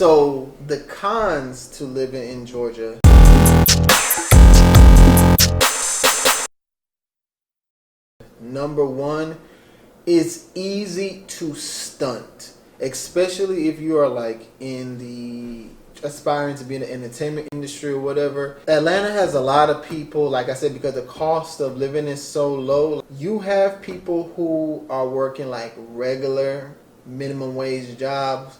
So the cons to living in Georgia. Number one, it's easy to stunt, especially if you are like in the aspiring to be in the entertainment industry or whatever. Atlanta has a lot of people, like I said, because the cost of living is so low. You have people who are working like regular minimum wage jobs,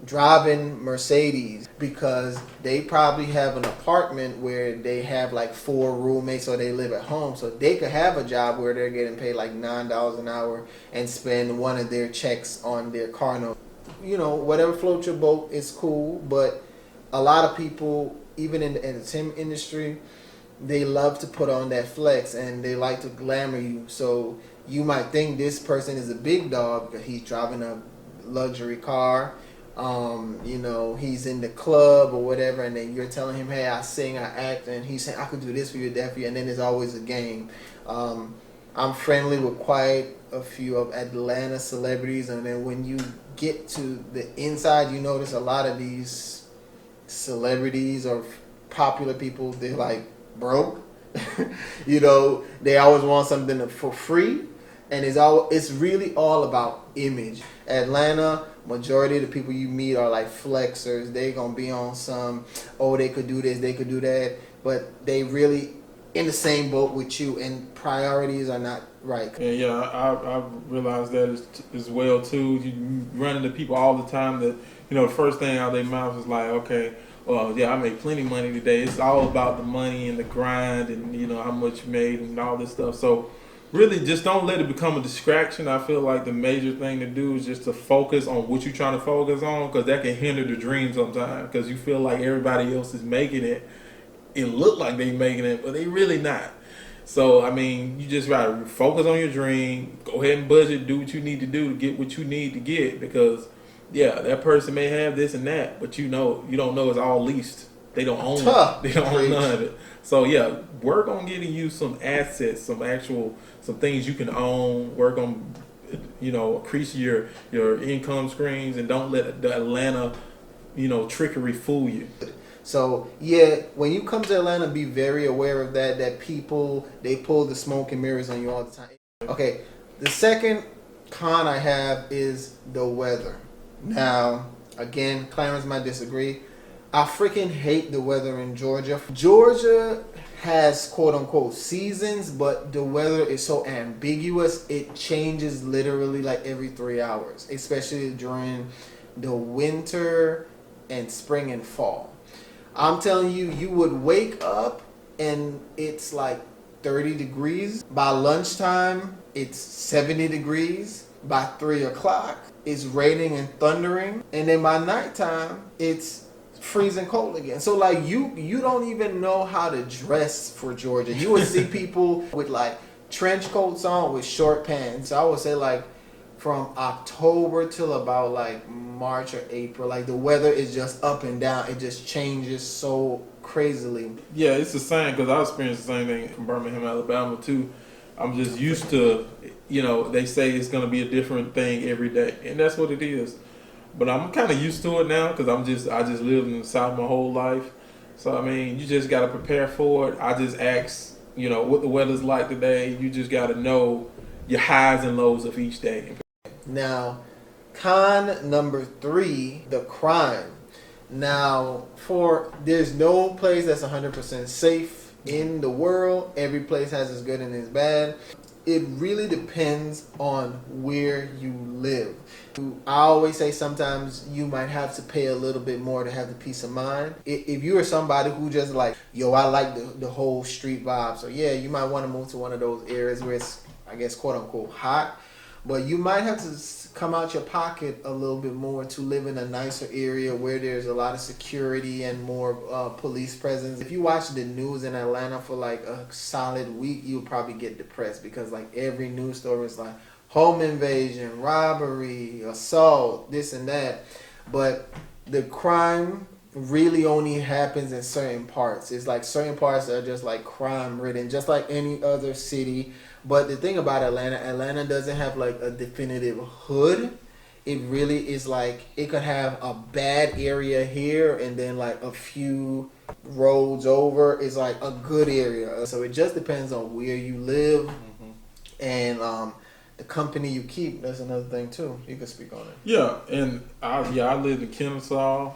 driving Mercedes because they probably have an apartment where they have like 4 roommates or they live at home, so they could have a job where they're getting paid like $9 an hour and spend one of their checks on their car note. You know, whatever floats your boat is cool, but a lot of people, even in the entertainment industry, they love to put on that flex and they like to glamour you. So you might think this person is a big dog because he's driving a luxury car. You know, he's in the club or whatever, and then you're telling him, hey, I sing, I act, and he's saying, I could do this for you, that for you, and then there's always a game. I'm friendly with quite a few of Atlanta celebrities, and then when you get to the inside, you notice a lot of these celebrities or popular people, they're like broke. You know, they always want something for free, and it's really all about image. Atlanta, majority of the people you meet are like flexers. They gonna be on some, oh, they could do this, they could do that, but they really in the same boat with you, and priorities are not right. Yeah, I realized that as well too. You run into people all the time that, you know, the first thing out of their mouth is like, okay, well, yeah, I made plenty of money today. It's all about the money and the grind and, you know, how much you made and all this stuff. So really just don't let it become a distraction. I feel like the major thing to do is just to focus on what you're trying to focus on, because that can hinder the dream sometimes, because you feel like everybody else is making it. It look like they making it, but they really not. So, I mean, you just gotta focus on your dream. Go ahead and budget. Do what you need to do to get what you need to get, because yeah, that person may have this and that, but you don't know it's all leased. They don't own it. They don't own none of it. So yeah, work on getting you some assets, some things you can own. Work on, you know, increase your income streams, and don't let the Atlanta, you know, trickery fool you. So yeah, when you come to Atlanta, be very aware of that people, they pull the smoke and mirrors on you all the time. Okay, the second con I have is the weather. Now, again, Clarence might disagree. I freaking hate the weather in Georgia. Georgia has quote unquote seasons, but the weather is so ambiguous. It changes literally like every 3 hours, especially during the winter and spring and fall. I'm telling you, you would wake up and it's like 30 degrees. By lunchtime, it's 70 degrees. By 3 o'clock, it's raining and thundering. And then by nighttime, it's freezing cold again. So like you don't even know how to dress for Georgia. You would see people with like trench coats on with short pants. So I would say like from October till about like March or April, like the weather is just up and down. It just changes so crazily. Yeah, it's the same, because I experienced the same thing in Birmingham, Alabama too. I'm just used to, you know, they say it's going to be a different thing every day, and that's what it is. But I'm kind of used to it now, because I just lived in the South my whole life. So I mean, you just got to prepare for it. I just ask, you know, what the weather's like today. You just got to know your highs and lows of each day. Now, con number 3, the crime. Now, there's no place that's 100% safe in the world. Every place has its good and its bad. It really depends on where you live. I always say sometimes you might have to pay a little bit more to have the peace of mind. If you are somebody who just like, yo, I like the whole street vibe, so yeah, you might want to move to one of those areas where it's, I guess, quote unquote hot. But you might have to come out your pocket a little bit more to live in a nicer area where there's a lot of security and more police presence. If you watch the news in Atlanta for like a solid week, you'll probably get depressed, because like every news story is like home invasion, robbery, assault, this and that. But the crime really only happens in certain parts. It's like certain parts are just like crime ridden, just like any other city. But the thing about Atlanta doesn't have like a definitive hood. it really is like it could have a bad area here, and then like a few roads over is like a good area. So it just depends on where you live, and the company you keep. That's another thing too. You can speak on it. Yeah, and I lived in Kennesaw,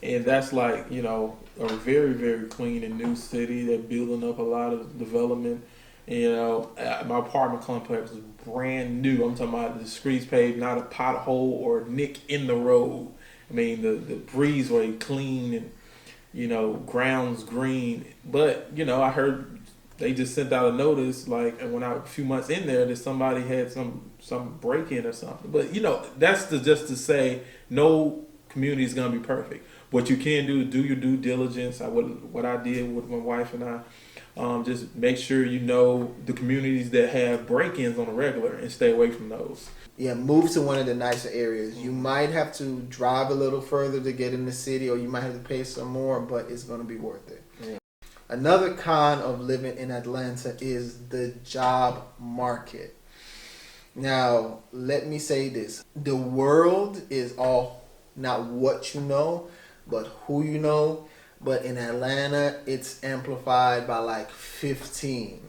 and that's like, you know, a very, very clean and new city. They're building up a lot of development. You know, my apartment complex is brand new. I'm talking about the streets paved, not a pothole or a nick in the road. I mean, the breezeway clean, and, you know, grounds green. But, you know, I heard they just sent out a notice, like, when I a few months in there, that somebody had some break in or something. But, you know, that's just to say no community is going to be perfect. What you can do your due diligence. What I did with my wife and I, just make sure you know the communities that have break-ins on a regular and stay away from those. Yeah, move to one of the nicer areas. You might have to drive a little further to get in the city, or you might have to pay some more, but it's going to be worth it. Yeah. Another con of living in Atlanta is the job market. Now, let me say this. The world is all not what you know, but who you know. But in Atlanta, it's amplified by like 15.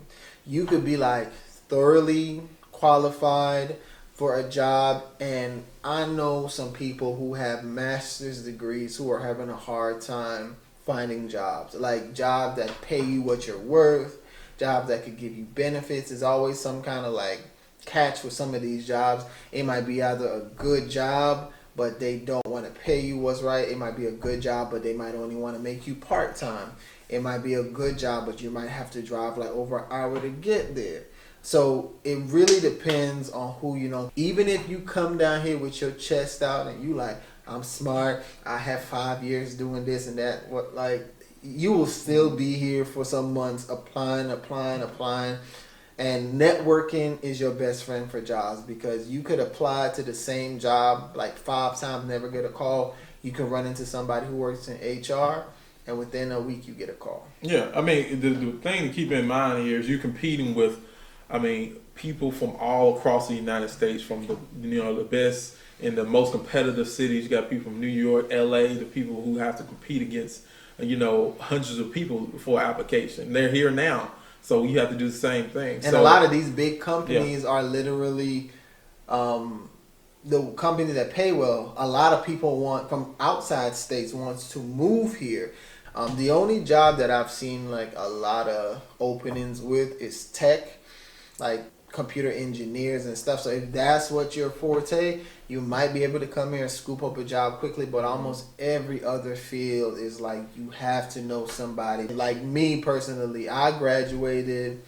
You could be like thoroughly qualified for a job, and I know some people who have master's degrees who are having a hard time finding jobs. Like jobs that pay you what you're worth, jobs that could give you benefits. There's always some kind of like catch with some of these jobs. It might be either a good job, but they don't want to pay you what's right. It might be a good job, but they might only want to make you part-time. It might be a good job, but you might have to drive like over an hour to get there. So it really depends on who you know. Even if you come down here with your chest out and you like, I'm smart, I have 5 years doing this and that, what, like, you will still be here for some months applying. And networking is your best friend for jobs, because you could apply to the same job like 5 times, never get a call. You can run into somebody who works in HR, and within a week you get a call. Yeah, I mean, the thing to keep in mind here is you're competing with, I mean, people from all across the United States, from the, you know, the best in the most competitive cities. You got people from New York, LA, the people who have to compete against, you know, hundreds of people for application. They're here now. So you have to do the same thing. And a lot of these big companies are literally the company that pay well. A lot of people want from outside states wants to move here. The only job that I've seen like a lot of openings with is tech, like computer engineers and stuff. So if that's what your forte, you might be able to come here and scoop up a job quickly. But almost every other field is like you have to know somebody. Like me personally, I graduated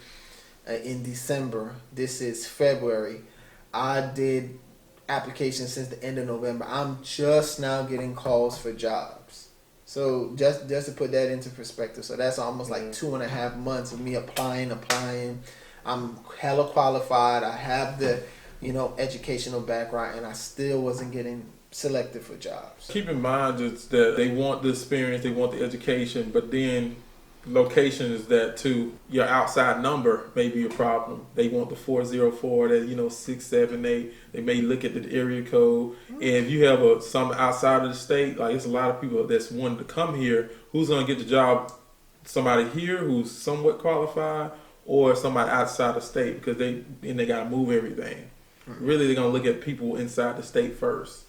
in December. This is February. I did applications since the end of November. I'm just now getting calls for jobs. So just to put that into perspective. So that's almost like 2.5 months of me applying. I'm hella qualified. I have the, you know, educational background, and I still wasn't getting selected for jobs. Keep in mind just that they want the experience, they want the education, but then location is that too. Your outside number may be a problem. They want the 404, that, you know, 678. They may look at the area code. And if you have some outside of the state, like it's a lot of people that's wanting to come here, who's gonna get the job? Somebody here who's somewhat qualified, or somebody outside the state, because they gotta move everything. Really, they're gonna look at people inside the state first.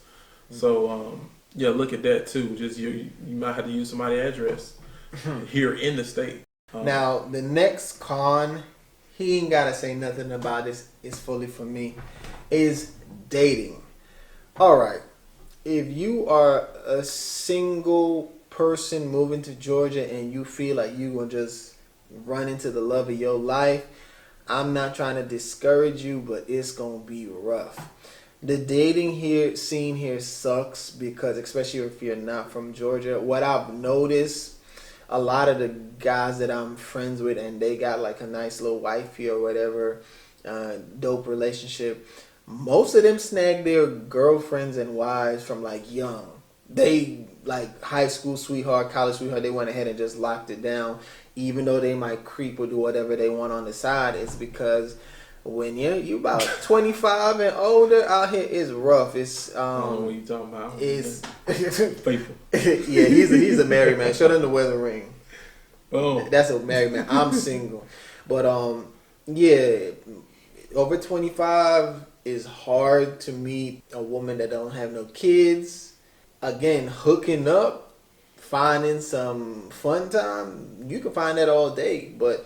So look at that too. Just you might have to use somebody's address here in the state. Now the next con, he ain't gotta say nothing about this. It's fully for me. Is dating. All right, if you are a single person moving to Georgia and you feel like you gonna just run into the love of your life, I'm not trying to discourage you, but it's gonna be rough. The dating scene here sucks, because especially if you're not from Georgia, what I've noticed, a lot of the guys that I'm friends with and they got like a nice little wifey or whatever, dope relationship, most of them snag their girlfriends and wives from like young. They like high school sweetheart, college sweetheart, they went ahead and just locked it down. Even though they might creep or do whatever they want on the side, it's because when you about 25 and older out here, it's rough. It's I don't know what you talking about. It's faithful. Yeah, he's a married man. Show them the weather ring. Oh, That's a married man. I'm single, but yeah, over 25 is hard to meet a woman that don't have no kids. Again, hooking up, finding some fun time, you can find that all day. But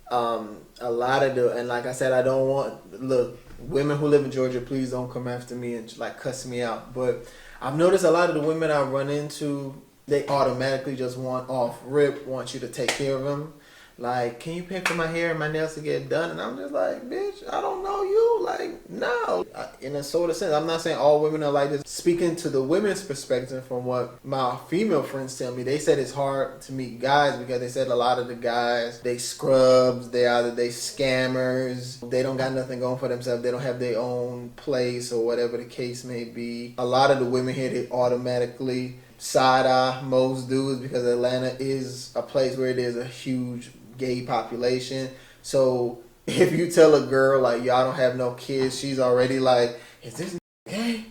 a lot of and like I said, I don't want, look, women who live in Georgia, please don't come after me and like cuss me out. But I've noticed a lot of the women I run into, they automatically just want you to take care of them. Like, can you pay for my hair and my nails to get done? And I'm just like, bitch, I don't know you. Like, no. In a sort of sense, I'm not saying all women are like this. Speaking to the women's perspective from what my female friends tell me, they said it's hard to meet guys because they said a lot of the guys, they scrubs, they scammers, they don't got nothing going for themselves, they don't have their own place or whatever the case may be. A lot of the women here, they automatically side-eye most dudes because Atlanta is a place where there's a huge gay population. So if you tell a girl like y'all don't have no kids, she's already like, is this gay?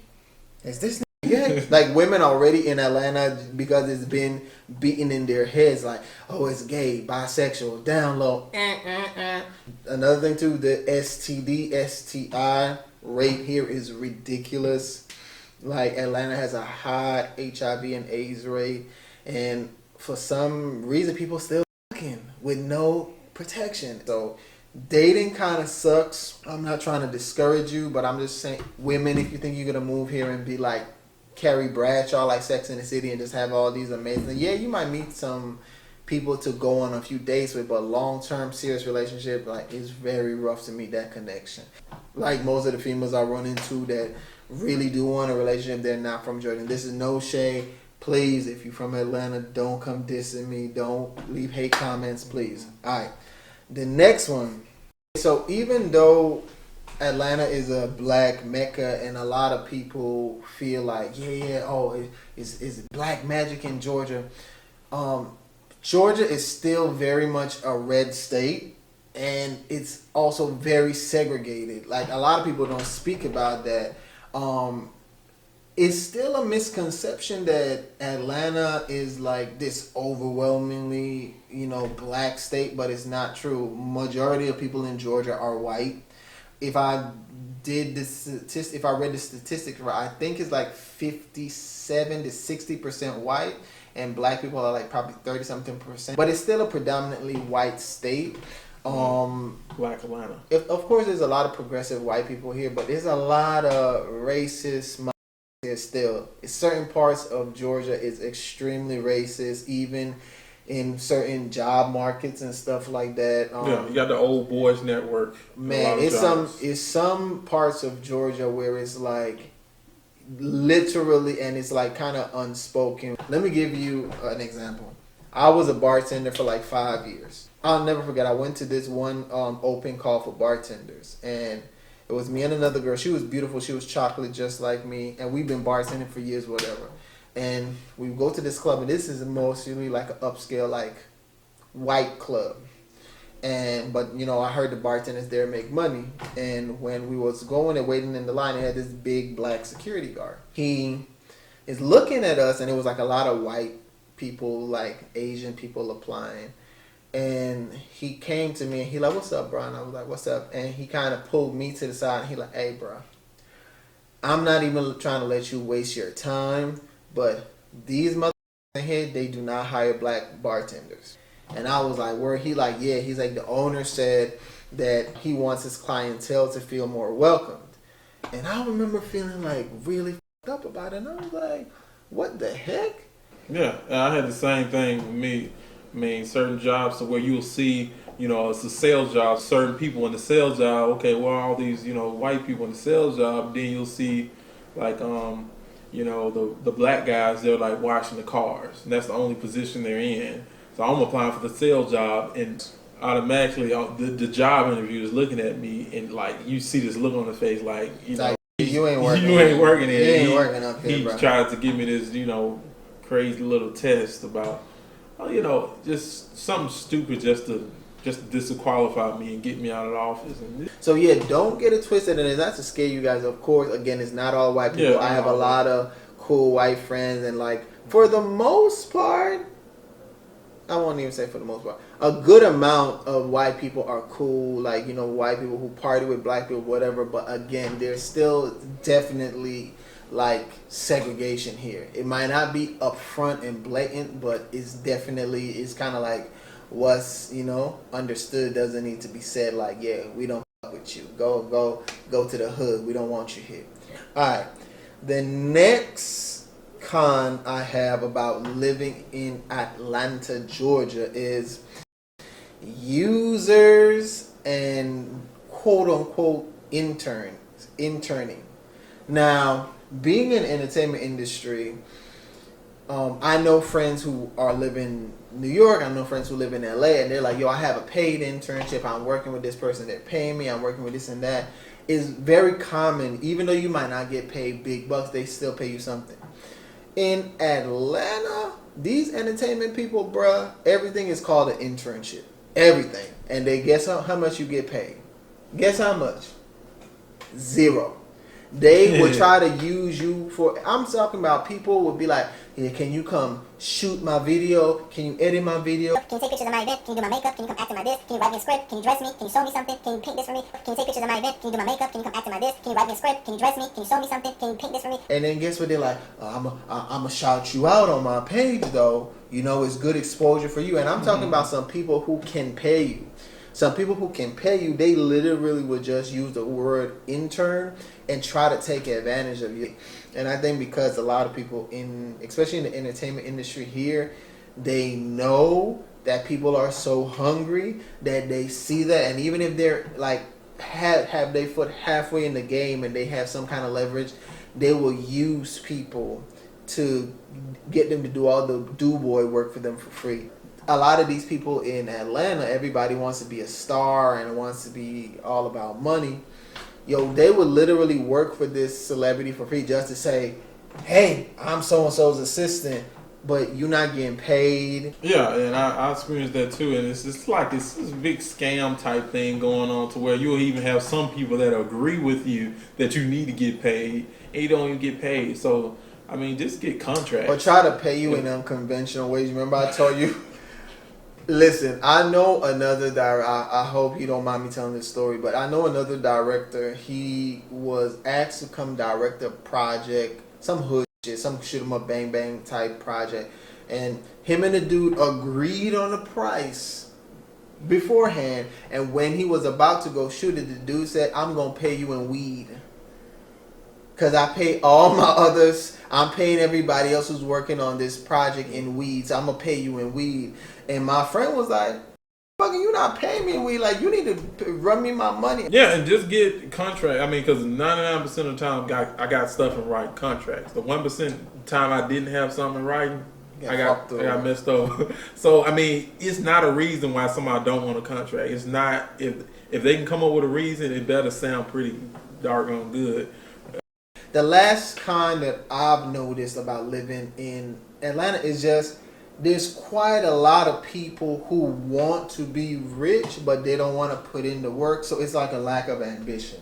Is this gay? Like, women already in Atlanta, because it's been beaten in their heads like, oh, it's gay, bisexual, down low. Another thing too, the STD, STI rate here is ridiculous. Like, Atlanta has a high HIV and AIDS rate, and for some reason people still with no protection. So dating kind of sucks. I'm not trying to discourage you, but I'm just saying, women, if you think you're gonna move here and be like Carrie Bradshaw, like Sex in the City, and just have all these amazing, yeah, you might meet some people to go on a few dates with, but long-term serious relationship, like, it's very rough to meet that connection. Like, most of the females I run into that really do want a relationship, they're not from Georgia. And this is no shade. Please, if you're from Atlanta, don't come dissing me. Don't leave hate comments, please. All right. The next one. So even though Atlanta is a black mecca and a lot of people feel like, it's black magic in Georgia. Georgia is still very much a red state, and it's also very segregated. Like, a lot of people don't speak about that. It's still a misconception that Atlanta is like this overwhelmingly, black state, but it's not true. Majority of people in Georgia are white. If I read the statistics right, I think it's like 57 to 60% white, and black people are like probably 30-something%. But it's still a predominantly white state. Black Atlanta. Of course, there's a lot of progressive white people here, but there's a lot of racist here still. Certain parts of Georgia is extremely racist, even in certain job markets and stuff like that. You got the old boys network. Man, it's some parts of Georgia where it's like literally, and it's like kind of unspoken. Let me give you an example. I was a bartender for like 5 years. I'll never forget. I went to this one open call for bartenders, and it was me and another girl. She was beautiful. She was chocolate just like me, and we've been bartending for years, whatever. And we go to this club, and this is mostly like an upscale, like white club. But I heard the bartenders there make money. And when we was going and waiting in the line, they had this big black security guard. He is looking at us, and it was like a lot of white people, like Asian people applying. And he came to me and he like, "What's up, bro?" And I was like, "What's up?" And he kind of pulled me to the side and he like, "Hey, bro, I'm not even trying to let you waste your time, but these motherfuckers in here, they do not hire black bartenders." And I was like, "Where?" He like, "Yeah." He's like, "The owner said that he wants his clientele to feel more welcomed." And I remember feeling like really fucked up about it. And I was like, "What the heck?" Yeah, I had the same thing with me. I mean, certain jobs to where you'll see, it's a sales job, certain people in the sales job, okay, well, all these, white people in the sales job, then you'll see, like, the black guys, they're, like, washing the cars, and that's the only position they're in. So I'm applying for the sales job, and automatically, the job interview is looking at me, and, like, you see this look on his face, like, you ain't working. You ain't working here. You ain't working up here, bro. He tried to give me this, crazy little test about, just something stupid just to just to disqualify me and get me out of the office. So yeah, don't get it twisted, and it's not to scare you guys. Of course, again, it's not all white people. Yeah, I have a lot of cool white friends, and like for the most part, I won't even say for the most part, a good amount of white people are cool. Like, you know, white people who party with black people, whatever. But again, there's still definitely like segregation here. It might not be upfront and blatant, but it's kind of like what's, you know, understood doesn't need to be said. Like, yeah, we don't fuck with you. Go to the hood. We don't want you here. All right. The next con I have about living in Atlanta, Georgia is users and quote unquote interning. Now, being in the entertainment industry, I know friends who are living in New York. I know friends who live in LA, and they're like, yo, I have a paid internship. I'm working with this person. They're paying me. I'm working with this and that. It's very common. Even though you might not get paid big bucks, they still pay you something. In Atlanta, these entertainment people, bruh, everything is called an internship. Everything. And they guess how much you get paid. Guess how much? Zero. They would try to use you for, I'm talking about people would be like, yeah, can you come shoot my video? Can you edit my video? Can you take pictures of my event? Can you do my makeup? Can you come act in my this? Can you write me a script? Can you dress me? Can you sew me something? Can you paint this for me? Can you take pictures of my event? Can you do my makeup? Can you come act in my this? Can you write me a script? Can you dress me? Can you sew me something? Can you paint this for me? And then guess what they're like? I'm going to shout you out on my page though. You know, it's good exposure for you. And I'm talking about some people who can pay you. Some people who can pay you, they literally would just use the word intern and try to take advantage of you. And I think because a lot of people especially in the entertainment industry here, they know that people are so hungry that they see that, and even if they're like have their foot halfway in the game and they have some kind of leverage, they will use people to get them to do all the do-boy work for them for free. A lot of these people in Atlanta, everybody wants to be a star and wants to be all about money. Yo, they would literally work for this celebrity for free just to say, hey, I'm so-and-so's assistant, but you're not getting paid. Yeah, and I experienced that too. And it's like this big scam type thing going on to where you'll even have some people that agree with you that you need to get paid and you don't even get paid. So, I mean, just get contracts. Or try to pay you in unconventional ways. Remember I told you? Listen, I know another director. I hope you don't mind me telling this story, but I know another director. He was asked to come direct a project, some hood shit, some shoot 'em up bang bang type project, and him and the dude agreed on the price beforehand. And when he was about to go shoot it, the dude said, "I'm gonna pay you in weed, cause I pay all my others. I'm paying everybody else who's working on this project in weed, so I'm gonna pay you in weed." And my friend was like, "Fucking, you not paying me in weed? Like, you need to run me my money." Yeah, and just get contract. I mean, because 99% of the time I got stuff in writing contracts. The 1% time I didn't have something in writing, I got messed up. So I mean, it's not a reason why somebody don't want a contract. It's not if they can come up with a reason, it better sound pretty doggone good. The last con that I've noticed about living in Atlanta is just there's quite a lot of people who want to be rich, but they don't want to put in the work. So it's like a lack of ambition.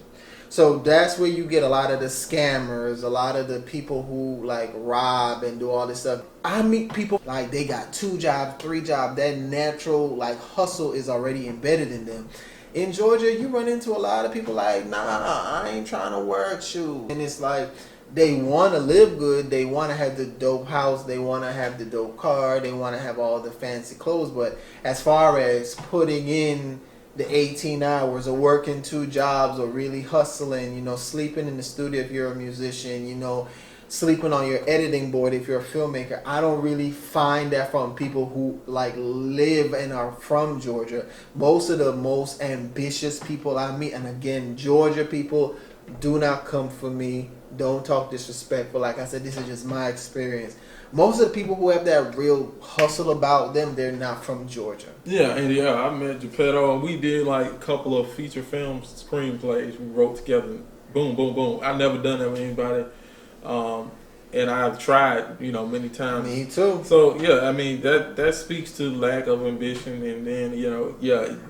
So that's where you get a lot of the scammers, a lot of the people who like rob and do all this stuff. I meet people like they got 2 jobs, 3 jobs. That natural like hustle is already embedded in them. In Georgia, you run into a lot of people like, nah, I ain't trying to work you. And it's like they want to live good. They want to have the dope house. They want to have the dope car. They want to have all the fancy clothes. But as far as putting in the 18 hours or working 2 jobs or really hustling, you know, sleeping in the studio if you're a musician, you know, sleeping on your editing board if you're a filmmaker, I don't really find that from people who like live and are from Georgia. Most of the most ambitious people I meet, and again, Georgia people, do not come for me. Don't talk disrespectful. Like I said, this is just my experience. Most of the people who have that real hustle about them, they're not from Georgia. Yeah, and yeah, I met Geppetto, and we did like a couple of feature film screenplays we wrote together. Boom, boom, boom. I never done that with anybody. and I've tried, many times. Me too. So yeah, I mean that speaks to lack of ambition, and then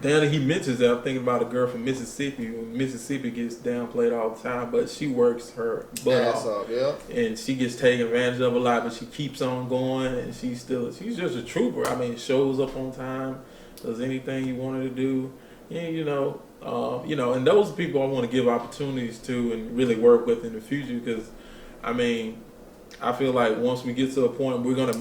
then he mentions that I'm thinking about a girl from Mississippi. Mississippi gets downplayed all the time, but she works her butt off, yeah. and she gets taken advantage of a lot, but she keeps on going, and she's just a trooper. I mean, shows up on time, does anything you want her to do, and those people I want to give opportunities to and really work with in the future, because I mean, I feel like once we get to a point, we're gonna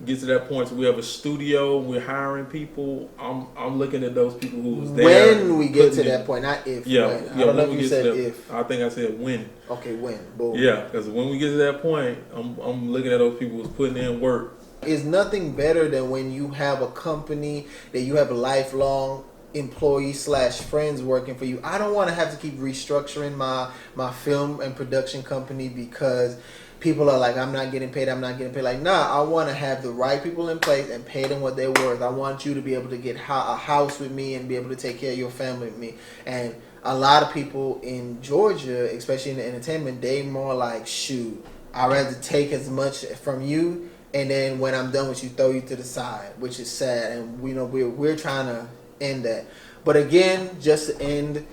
get to that point. So we have a studio, we're hiring people. I'm looking at those people who was there. When we get to that point, not if. Yeah, when. yeah. I don't know When if we you get said to that, if. I think I said when. Okay, when. Boom. Yeah, because when we get to that point, I'm looking at those people who's putting in work. It's nothing better than when you have a company that you have lifelong employees / friends working for you. I don't want to have to keep restructuring my film and production company because people are like, I'm not getting paid. Like, nah, I want to have the right people in place and pay them what they're worth. I want you to be able to get a house with me and be able to take care of your family with me. And a lot of people in Georgia, especially in the entertainment, they more like, shoot, I'd rather take as much from you, and then when I'm done with you, throw you to the side, which is sad. And we're trying to end that. But again, just to end,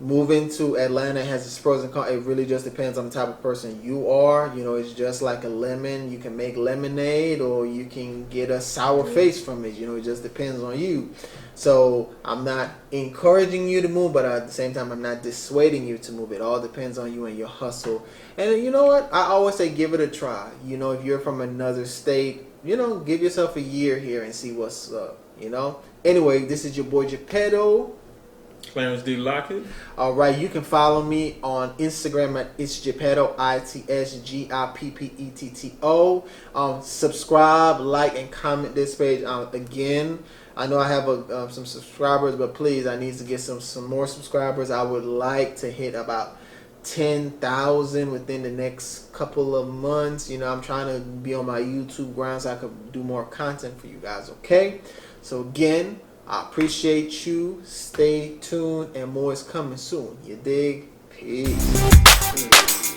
moving to Atlanta has its pros and cons. It really just depends on the type of person you are. It's just like a lemon. You can make lemonade or you can get a sour face from it. It just depends on you. So I'm not encouraging you to move, but at the same time, I'm not dissuading you to move. It all depends on you and your hustle. And you know what? I always say give it a try. If you're from another state, give yourself a year here and see what's up. Anyway, this is your boy Geppetto. Clarence D. Lockett. All right, you can follow me on Instagram at It's Geppetto, ITSGIPPETTO. Subscribe, like, and comment this page. Again, I know I have some subscribers, but please, I need to get some more subscribers. I would like to hit about 10,000 within the next couple of months. I'm trying to be on my YouTube grind so I could do more content for you guys, okay? So again, I appreciate you. Stay tuned, and more is coming soon. You dig? Peace.